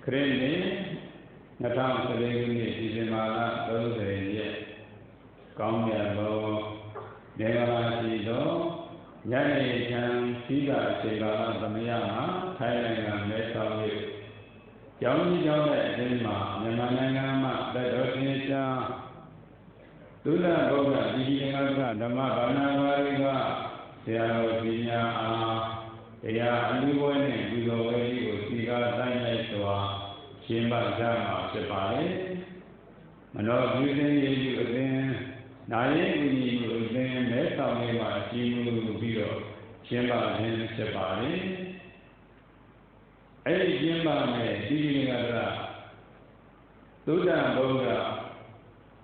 Kremlin, Natam Seleni, Isimala, Rosary, Gomyabo, Nevarasido, Yani Chan, Sida, Sega, Samyama, Thailand, and Mesawi. Young Jona, Zima, Yamanangama, the Dosnisha, Tula Boga, Dijinaga, Dama, Banavariga, Siao Sinya, Ea, Anduane, Budaway, Siga, Sainaitoa, Shimba Jama, Separe, Manor Busin, again, Naye, again, Mesama, Shimu, Biro, Shimba, and Separe. Hey, Jimba, Dijinaga, Tuda Boga,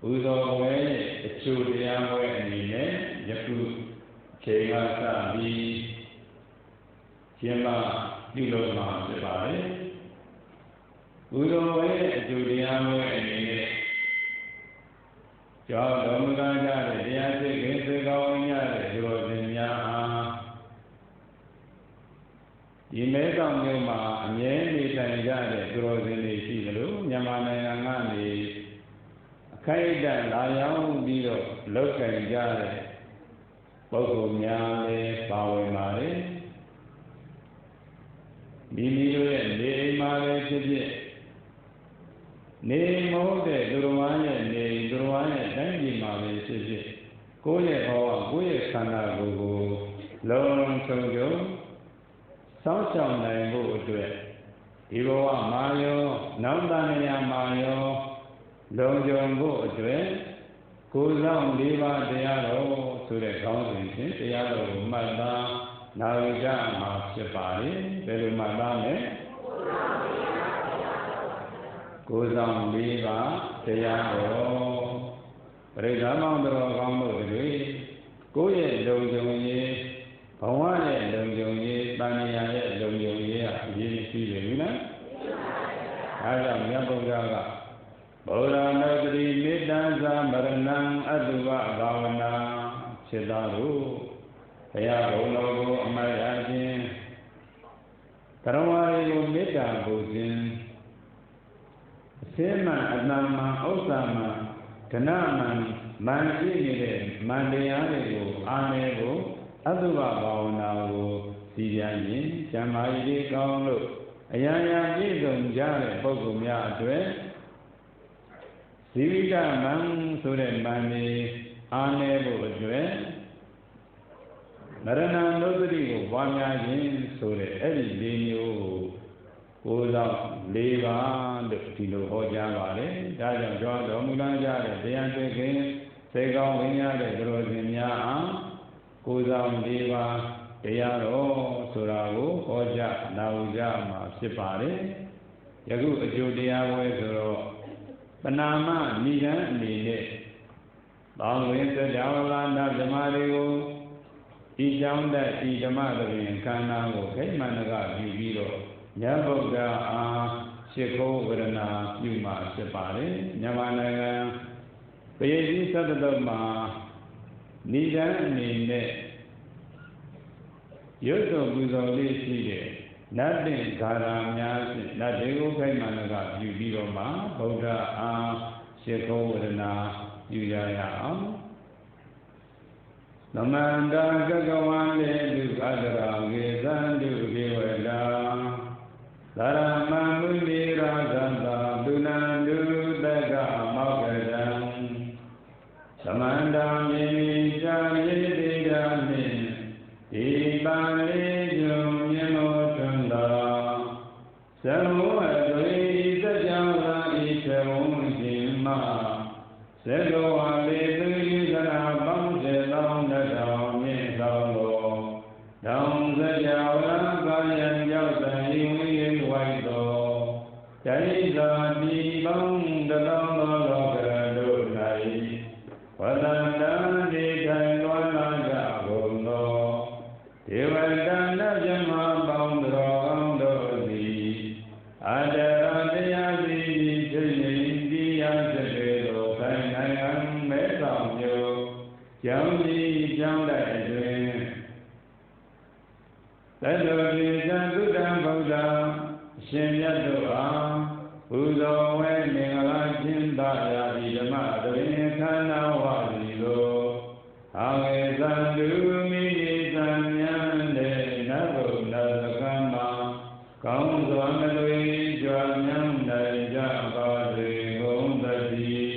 Uzo way, a Chudian way, and Yaku, Kegasa, Jimba, Diloma, Separe. Uzo way, a Chudian way, and John Domuga, the Yatik, the going at it, Rosinia. You made on Yuma, and Yemi Tanjade, Rosini, Silu, Yamana, Kaida, Layao, Bido, Loka, Jade, Boko Nyale, Power Mare, Bimido, and De Mare, Name all the Durwaya, Ne Durwaya, Dandy Mare, Koya Hoa, Goya Sana Gogo, Long Tojo, South Sound and Go to it. Iroa Mayo, Nandania Mayo, Long John Go to it. Goes on Liva Diaro to the council, Diaro, Mada, Naviga, Separi, Perumadame. Goes on Liva, Diaro, Redamando Rambo, Goya, Dojoye, Hawaii, Dojoye, Bania, Dojoye, Yini, Adam Yabogaga. Bora Nagri, Midanza, Maranang, Aduva, Gavana, Chedaru, Ayago, Amayajin, Karawari, Mita, Buzin, Sema, Adnama, Osama, Kanaman, Manjini, Mandianigo, Anego, Aduva, Gavana, Siriani, Jamaidi, Gaulo, Ayaya, Yidon, Jare, Bogumia, Dwell. Sivita Man Suren Mani Anevo Dwell Narana Nodri Wanyajin Sure Edi Dino Oza Leva the Tilo Hojavare, Daja John Domulaja, the Diante, Sega Winya, the Rosinia, Kozam Leva, Deyaro, Surago, Hoja, Nauja, Sipare, Yagu Judia Wezero. Panama, Nida, Nide. Long winter, Javala, Namarigo, Ijanda, Ijamada, and Kanago, Kaymanaga, Bibiro, Yaboga, Sheko, Verana, Yuma, Separe, Yamanaga, Payadi Sadama, Nida, Nide. Yoso Buzo, Lisi. Nothing Garamyas, Nadego Kaimanaga, Yubiroma, Boda, Sheko, Rena, Yuyaya. Namanda Gagawan, Adara, Gizan, Dugivada, Larama, Mundira, Zanda, Dunandu, Daga, Makadan, Samanda, Mimi, Jani, Didani, Ibani, Jumimo. Samu Adri, the Java, Ishamujima, Sego, Alibizana, Bamjela, the Down, Yellow, Down the Java, Bayan Java, in White Door, Jaiza, the Bang, the Longer, do night, Wadanda, the Kailwana, Jago, they were done, the Jama, bound around the Adaradia, India, Metam, Yami, Janda, Buddha, ရှင်မြတ်တို့အားပူဇော်ဝဲမင်္ဂလာကျင်းပရာဒီဓမ္မတပင်ခန္ဓာဝါစီကိုအာဝေသံသူမိနိသံမြန်းတဲ့နတ်ဘုဒ္ဓသကမ္မကောင်းစွာမလွေကြွမြန်းနိုင်ကြပါစေကုန်သတည်း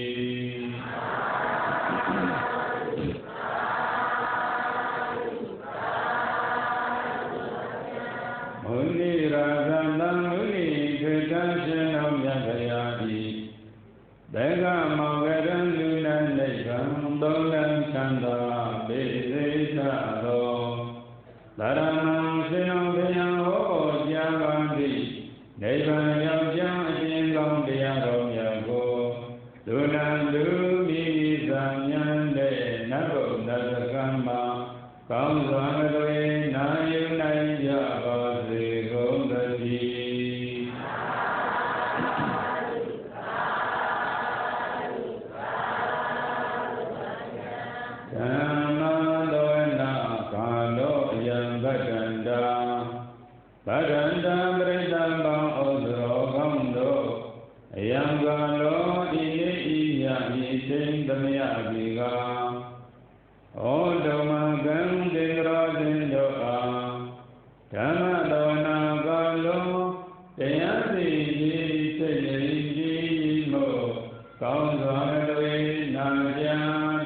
မုနိရာဇံတံမုနိခေတ္တရှင်တော်မြတ်ဗျာတိဘေကမောကရံလူနနိဗ္ဗာန်သုံးလမ်းချမ်းသာပိစိသသောသရဏံစေယံဘယံဟောကြားပါသည်နိဗ္ဗာန်ရောက်ကြောင်းအရှင်ကောင်းတရားတော်မြတ်ကိုလူနံလူမိမိသံဉာဏ်တဲ့နတ်ဘုဒ္ဓသကမ္မကောင်းစွာမလွေနာယူနိုင်ကြပါစေကုန်သတည်းဗဒန္တပရိသံပေါင်းဩဇရောကောင်းတို့အယံကာလောဤနေဤမြဤသိမ့်သမယပြီကဩဓမ္မကံတေရောတင်တို့အားဓမ္မတော်နာကာလောတရားစီကြီးစိတ်ရည်ကြီးမို့ကောင်းစွာလွေနာကြ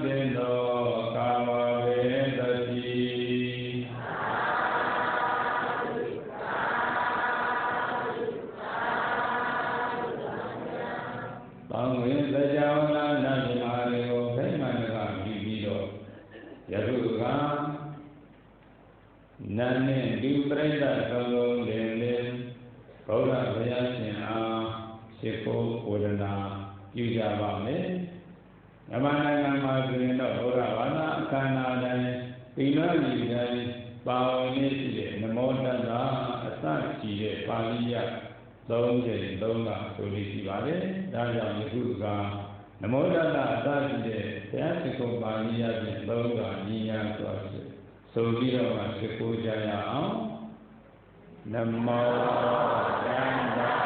တဲ့တော်ကာဝေတတိဘောင်ဝင်စကြောင်းလာနာမမာတွေကိုဖိမှန်ကပြီးတော့ယခုကနာနဲ့ဒီပြိဋ္ဌသုံးလုံးလင်းလင်းဘုရားဘုရားရှင်အားရှိခိုးဝဒနာပြုကြပါမယ်မြန်မာနိုင်ငံမှာဆိုရင်တော့ဘုရားဘာသာအခမ်းအနားတိုင်းပိဏ္ဏီတိုင်းပါဝင်နေရှိတဲ့နမောတတ္တအစရှိတဲ့ပါဠိယ3 ချိန် 3 ကဆိုလို့ရှိပါတယ်။ဒါကြောင့်ယခုကနမောတတ္တအစရှိတဲ့ဘုရားရှိခိုးပါဠိယဖြင့်3 ကညီညာဆိုပြီးတော့ရှိခိုးကြရအောင်။နမောတတ္တ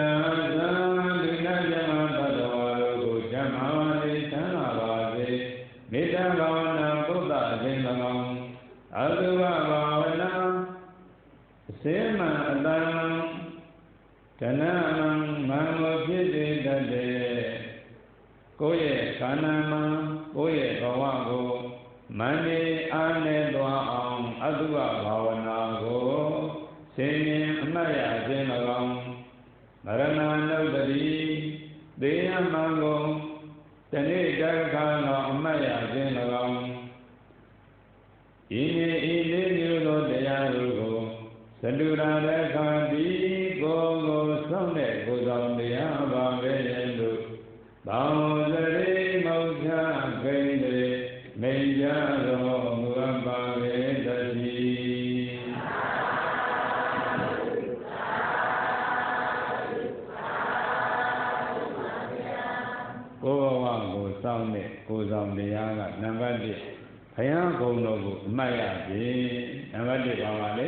သာလူနာဇမဘဒ္ဒဝါတို့ကိုဓမ္မဝါရိသံလာပါစေမေတ္တာဘာဝနာပုဒ်တာခြင်း၎င်းအတုဝဘာဝနာအစေမအတံဓနမံမံကိုဖြစ်စေတတ်တဲ့ကိုယ့်ရဲ့ခန္ဓာမှာကိုယ့်ရဲ့ဘဝကိုမန္တေအားနဲ့သွားအောင်အတုဝဘာဝနာကိုဆင်ញင်အမှတ်ရခြင်း၎င်းမရဏနုတ္တိသေယမံကိုတနေ့တခါသောအမှတ်ရခြင်း၎င်းဤလေးမျိုးသောတရားတို့ကိုသတုရာရခာတိကိုစောင့်တဲ့ကိုယ်ဆောင်တရားပါပဲလို့ဘောင်စရိမောက္ခဂိန္ဒေမိန်ကြတော်မူအပ်ပါပဲတည်းကိုယ်ဘဝကိုစောင့်တဲ့ကိုယ်ဆောင်တရားကနံပါတ်1ဘုရားကုံတော်ကိုအမှတ်ရပြီနံပါတ်1ပါပါလေ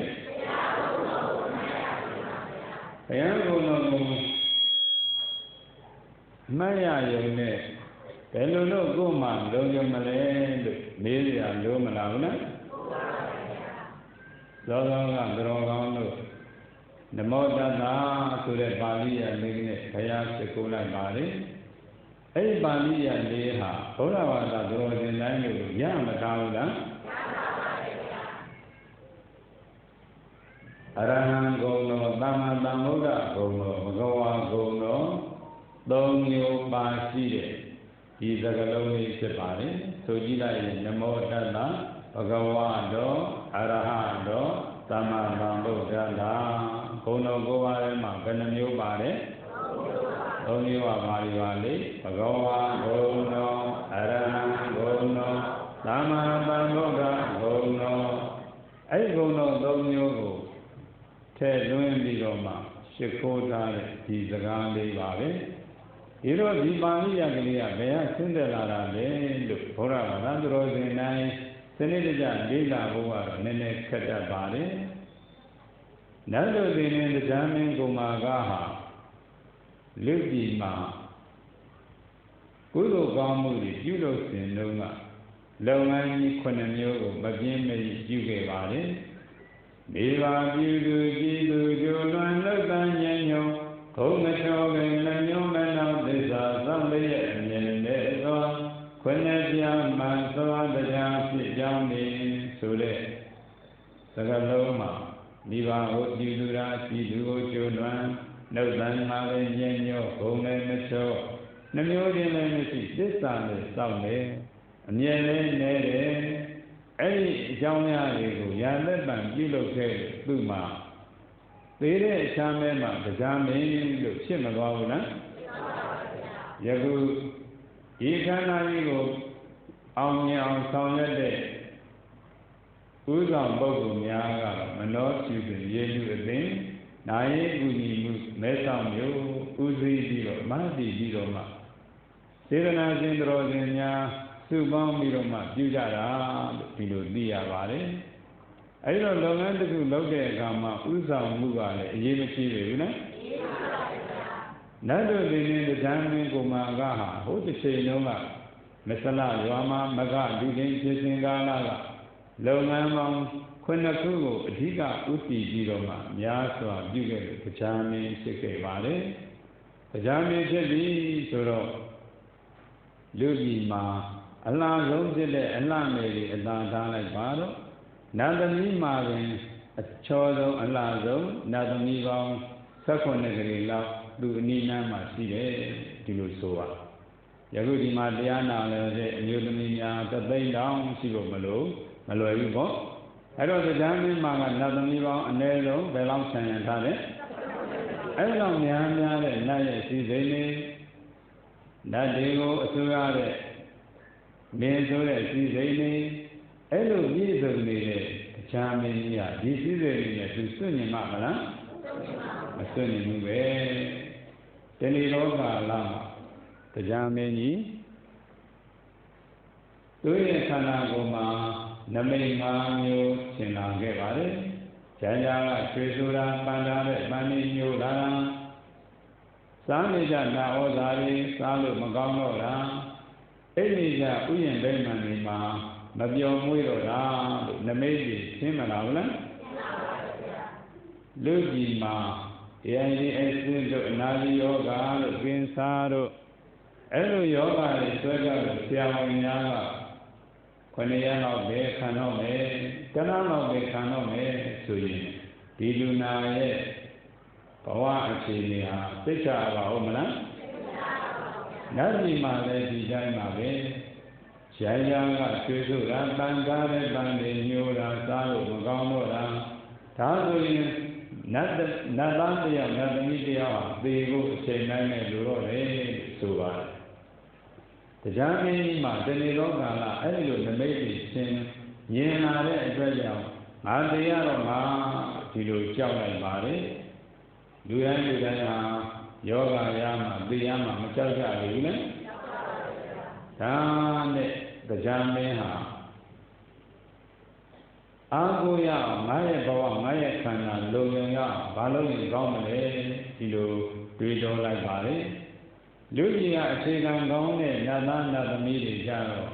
ဘုရားကုံတော်ကိုအမှတ်ရရုံနဲ့ဘယ်လိုလို့ကိုယ်မှလုံးကြမလဲလို့မေးရလို့မလားဘူးနော်သောသောကသရောကောင်းတို့နမောတတ္တဆိုတဲ့ပါဠိရလေးနဲ့ဘုရားစကူလိုက်ပါလေအဲ့ဒီပါဠိရလေးဟာဘုရားဘာသာတော်ရှင်တိုင်းလို့ရမထားဘူးလားအရဟံဂုဏ်တော်သမ္မာသမ္ဗုဒ္ဓဂုဏ်တော်ဘဂဝါဂုဏ်တော်သုံးမျိုးပါရှိတဲ့ဒီစကားလုံးလေးဖြစ်ပါတယ်ဆိုကြည့်လိုက်ရင်နမောတတ္တဘဂဝါတော်အရဟံတော်သမ္မာသမ္ဗုဒ္ဓလာဂုဏ်တော်ကိုယ်ပါထဲမှာဘယ်နှမျိုးပါတယ်သုံးမျိုးပါဠိပါလေဘဂဝါဂုဏ်တော်အရဟံဂုဏ်တော်သမ္မာသမ္ဗုဒ္ဓဂုဏ်တော်အဲ့ဒီဂုဏ်တော်သုံးမျိုးကိုထည့်သွင်းပြီးတော့မှရှ िख ိုးထားတဲ့ဒီစကားလေးပါပဲဒီတော့ဒီပါဠိရကလေးကဘယ်ကဆင်းသက်လာတာလဲလို့ဘုရားဘာသာတော်ရှင်တိုင်းစနစ်တကျလေ့လာဖို့ကတော့နည်းနည်းခက်တတ်ပါတယ်နတ်တို့သည်လည်းတရားမင်းကုမာကဟာလူပြည်မှာကုသိုလ်ကောင်းမှုတွေပြုလုပ်စဉ်တုန်းကလုပ်ငန်းကြီး9မျိုးကိုမပြင်းမရပြုခဲ့ပါတယ်ဒီပါပြုသူကြည်သူကျိုးလွန်လုတ်တန်ဉဏ်ညုံဂုံမချောပင်နှမျိုးမနောက်သစ္စာသံလျက်အမြင်တဲ့သောခွင့်နဲ့ပြမှန်သောတရားဖြစ်ကြောင်းနေဆိုတဲ့စကားလုံးမှာဒီပါကိုပြုသူရာကြည်သူကိုကျိုးလွန်နှုတ်တန်မှာလည်းဉဏ်ညောဂုံလည်းမချောနှမျိုးချင်းလည်းမရှိသစ္စာနဲ့စောင့်တယ်အမြင်လည်းနဲတယ်အဲ့ဒီအကြောင်းများတွေကိုရာသက်ပံပြုလုပ်ခဲ့သူ့မှာသေးတဲ့အချမ်းမဲမှာတရားမင်းလို့ဖြစ်မသွားဘူးလားယခုဒီခန္ဓာကြီးကိုအောင်မြင်အောင်ဆောင်ရွက်တဲ့ဥဆောင်ပုဂ္ဂိုလ်များကမနောပြုစဉ်ရေလူအသိနာယိကူညီမှုမဲဆောင်မျိုးဥသိပြီးတော့မဟာတိပြီးတော့မှစေတနာရှင်တော်ရှင်များစုပေါင်းပြီးတော့မှပြုကြတာလို့ဒီလိုသိရပါတယ်အဲဒီတော့လုပ်ငန်းတစ်ခုလုပ်တဲ့အခါမှာဥဆောင်မှုကလည်းအရေးမကြီးဘူးနော်နတ်တို့ဒီနေ့တရားမင်းကိုမာကဟာဟိုတစ်ချိန်လုံးကမဆလရွာမှာမကလူချင်းဖြစ်စဉ်ကာလကလုပ်ငန်းပေါင်း9ခုကိုအဓိကဥတည်ပြီးတော့မှများစွာပြုခဲ့လို့တရားမင်းဖြစ်ခဲ့ပါတယ်တရားမင်းဖြစ်ပြီဆိုတော့လူကြီးမှာအလားဆုံးဖြစ်တဲ့အလှမယ်ကြီးအသာထားလိုက်ပါတော့နတ်သမီးမှာပင်အချောဆုံးအလားဆုံးနတ်သမီးပေါင်း18ကလေးလောက်သူအနိနာမှာရှိတယ်ဒီလိုဆိုပါယခုဒီမှာတရားနာလည်းတဲ့အမျိုးသမီးများသသိန်းတောင်ရှိဖို့မလွယ်ဘူးပေါ့အဲ့တော့တရားမင်းမှာကနတ်သမီးပေါင်းအနည်းဆုံးဘယ်လောက်ဆံရထားတယ်အဲ့လောက်များတဲ့နတ်ရဲ့စီစိန်လေးနတ်တွေကိုအစိုးရတဲ့မင်းဆိုတဲ့စီစိန်လေးအဲ့လိုပြည့်စုံနေတဲ့တရားမင်းကြီးကဒီစီစိန်လေးနဲ့သူစွန့်နေမှာမလားမစွန့်နေဘူးပဲဒီနေ့လောကလာမှာတရားမင်းကြီးသူရဲ့ခန္ဓာကိုယ်မှာနမိတ်5မျိုးရှင်းလာခဲ့ပါတယ်။ဉာဏ်ကရွှေဆိုတာပန်ထားတဲ့ပန်းလေးမျိုးလာတာ စားနေကြနာဩဇာတွေစားလို့မကောင်းတော့တာအဲ့ဒီကဥယျာဉ်ဗိမာန်တွေမှာမပြောင်းမွေးတော့တာလို့နမိတ်ကြီးရှင်းမလားဘူးလားလူကြီးမှာAIDS တို့အနာဂီယောဂါတို့ကင်ဆာတို့အဲ့လိုယောဂါတွေဆွဲကြလို့ဆရာဝန်များက9 ရက်လောက်ပဲခံတော့မယ်တနန်းလောက်ပဲခံတော့မယ်ဆိုရင်ဒီလူနာရဲ့ဘဝအခြေအနေဟာသိချပါဦးမလားနတ်ပြည်မှာလည်းဒီတိုင်းပါပဲရိုင်းရာကဆွေးဆိုတာတန်ကားတဲ့တန်တွေညိုတာစားလို့မကောင်းတော့တာဒါဆိုရင်နတ်သားတရားနတ်သမီးတရားဟာသေဖို့အချိန်တိုင်းနဲ့လိုတော့တယ်ဆိုပါတယ်တရားမင်းကြီးမှာတဏှေလောကာလအဲ့ဒီလိုနမိတ်ကြီးရှင်းမြင်လာတဲ့အတွက်ကြောင့်ငါသေရတော့ငါဒီလိုကြောက်လိုက်ပါတယ်လူတိုင်းဟာယောဂရမှာသေရမှာမကြောက်ကြဘူးလေဒါနဲ့တရားမင်းဟာအာကိုရငါရဲ့ဘဝငါရဲ့ခန္ဓာလုံခြုံရဘာလို့ရင်ကောင်းမလဲဒီလိုတွေးတော်လိုက်ပါလေလူကြီးကအခြေခံကောင်းတဲ့နတ်သားနတ်သမီးတွေကြတော့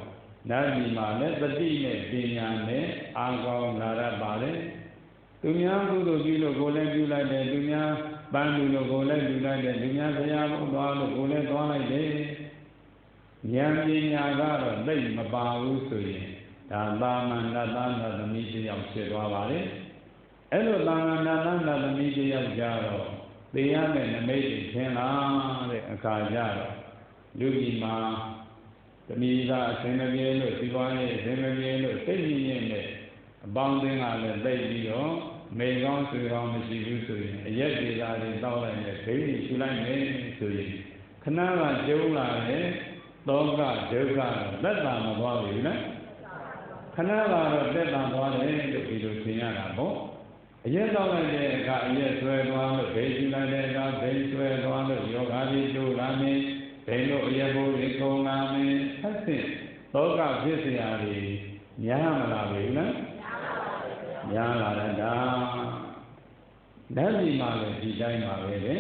နတ်ပြည်မှာလည်းတတိနဲ့ပညာနဲ့အာကောင်းလာရပါလေသူများကုသိုလ်ပြုလို့ကိုယ်လည်းပြုလိုက်တယ်သူများပန်းလူလို့ကိုယ်လည်းပြုလိုက်တယ်သူများဆရာဘုရားလို့ကိုယ်လည်းသွားလိုက်တယ်ဉာဏ်ပညာကတော့သိမပါဘူးဆိုရင်ဒါသာမန်နတ်သားနတ်သမီးတယောက်ဖြစ်သွားပါလေအဲ့လိုသာမန်နတ်သားနတ်သမီးတယောက်ကြတော့သိရမယ့်နမိတ်တွေထင်လာတဲ့အခါကျတော့လူကြီးမှာသမီးကအစင်မပြေလို့ဒီပွားရေးအစင်မပြေလို့စိတ်ညစ်ညစ်နဲ့အပေါင်းအသင်းကလည်းသိပြီးတော့မိန်ကောင်းဆွေကောင်းမရှိဘူးဆိုရင်အရက်ဒေသာတွေတောက်လိုက်နဲ့ဒိဋ္ဌိရှုလိုက်မယ်ဆိုရင်ခဏကကျုံလာတဲ့သောကဒုက္ခသက်သာမသွားဘူးလားခဏကတော့သက်သာသွားတယ်လို့ဒီလိုသင်ရတာပေါ့အရက်တောက်လိုက်တဲ့အခါအရက်ဆွဲသွားလို့ဒိဋ္ဌိလိုက်တဲ့အခါဒိဋ္ဌိဆွဲသွားလို့ယောဂါကြီးကျိုးလာမယ်ဒိဋ္ဌိတို့အရက်ဘိုးတွေကုန်လာမယ်ဆက်စစ်သောကဖြစ်เสียတွေများမလားဘူးလားများလာတဲ့ဒါလက်ပြီးမှလည်းဒီတိုင်းပါပဲလေ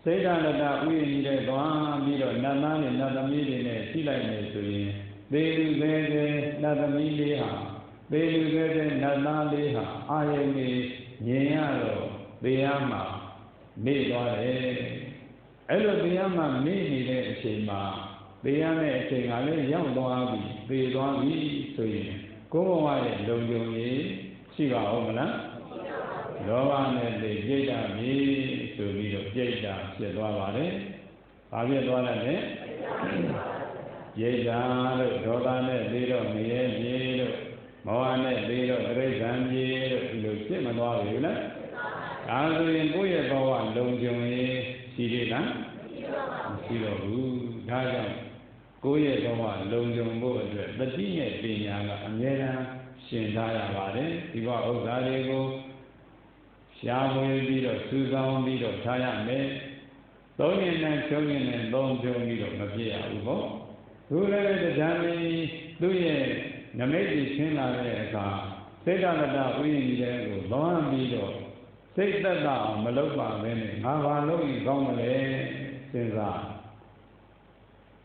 စိတ်ဓာတ်ဥယျာဉ်ကြီးတဲ့သွားပြီးတော့နတ်သားနဲ့နတ်သမီးတွေနဲ့ရှိလိုက်နေဆိုရင်သေလူသေးသေးနတ်သမီးလေးဟာသေလူသေးသေးနတ်သားလေးဟာအာယုန်ကြီးမြင်ရတော့သေရမှာမေ့သွားတယ်အဲ့လိုသေရမှာမေ့နေတဲ့အချိန်မှာသေရမယ့်အချိန်ကလည်းရောက်သွားပြီသေသွားပြီဆိုရင်ကိုယ်ဘဝရဲ့လုံခြုံရေးရှိပါဦးမလားလောဘနဲ့သိပြိတ္တာပြီဆိုပြီးတော့ပြိတ္တာဖြစ်သွားပါတယ်။ဘာဖြစ်သွားလဲရိတ်တာလို့ဒေါသနဲ့သိတော့ငရဲပြေလို့မောဟနဲ့သိတော့တိရစ္ဆာန်ပြေလို့ဒီလိုဖြစ်မသွားဘူးလား။ဒါဆိုရင်ကိုယ့်ရဲ့ဘဝလုံခြုံရေးရှိသေးလားမရှိတော့ဘူး။ဒါကြောင့်ကိုယ့်ရဲ့ဘဝလုံခြုံဖို့အတွက်တတိနဲ့ပညာကအမြဲတမ်းရှင်ထားရပါတယ်ဒီဘဥစ္စာတွေကိုရှားမွေးပြီးတော့စူးစောင်းပြီးတော့ထားရမယ်သုံးရင်နဲ့ချုံရင်နဲ့သုံးချုံပြီးတော့မပြည့်ရဘူးပေါ့သူလည်းတရားမင်းသူ့ရဲ့နမိတ်ကြီးရှင်းလာတဲ့အခါစိတ်ဓာတ်ဥယျာဉ်ကြီးတဲ့ကိုလောပြီးတော့စိတ်သက်သာအောင်မလုပ်ပါနဲ့ငါဘာလုပ်ရင်ကောင်းမလဲစဉ်းစား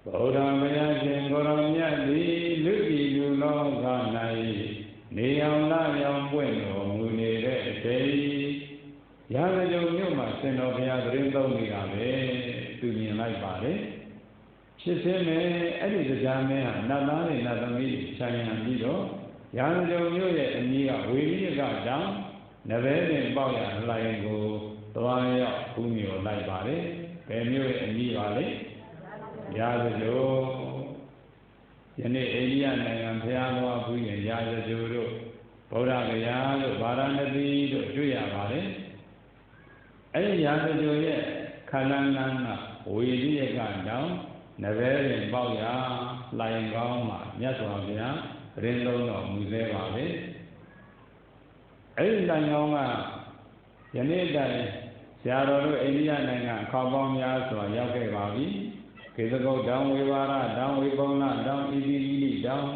ဗုဒ္ဓဘုရားရှင်ကိုရောမြတ်သည်လူပြည်လူလောက၌နေအောင်လာရောက်ပွင့်တော်မူနေတဲ့အချိန်ရာဇဂုံမြို့မှာရှင်တော်ဘုရားသတင်းသုံးနေတာပဲသူမြင်လိုက်ပါလေဖြစ်စင်းနဲ့အဲ့ဒီတရားမင်းဟာနတ်သားနဲ့နတ်သမီးခြံရံပြီးတော့ရာဇဂုံမြို့ရဲ့အမည်ကဝေရိယကတောင်နဘဲပင်ပေါက်ရလှိုင်ကိုသွားရောက်ဘုမျိုးလိုက်ပါလေဘယ်မြို့ရဲ့အမည်ပါလဲရာဇဂုံယနေ့အိန္ဒိယနိုင်ငံဘုရားတော်ဘုရင်ရာဇဂုံတို့ဗုဒ္ဓဂယာတို့ဗာရာဏသီတို့တွေ့ရပါတယ်အဲ့ဒီရာဇဂုံရဲ့ခန္ဓာငန်းကဝေရိယကတောင်နဘဲပင်ပေါက်ရလှိုင်ကောင်းမှာမြတ်စွာဘုရားရင်းလုံးတော်မူသေးပါပဲအဲ့ဒီလှိုင်ကောင်းကယနေ့တိုင်ဆရာတော်တို့အိန္ဒိယနိုင်ငံအခေါက်ပေါင်းများစွာရောက်ခဲ့ပါပြီကေသကုတ်တောင်ဝေဝါရတောင်ဝေပုံလတောင်ဣတိလိတောင်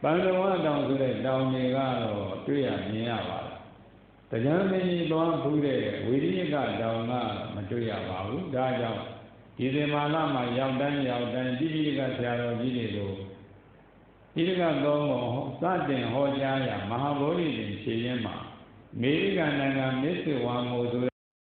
ပန္နဝတောင်ဆိုတဲ့တောင်တွေကတော့တွေ့ရမြင်ရပါတယ်တ တရားမင်းကြီးသွားဘူးတဲ့ဝိရိယကတောင်ကမတွေ့ရပါဘူးဒါကြောင့်ဒီဇင်မာလမှာရောက်တိုင်းတိတိကဆရာတော်ကြီးတွေကိုဒီကသုံးပုံစတင်ဟောကြားရာမဟာဗောဓိပင်ခြေရင်းမှာအမေရိကန်နိုင်ငံမစ္စဝါမိုဆို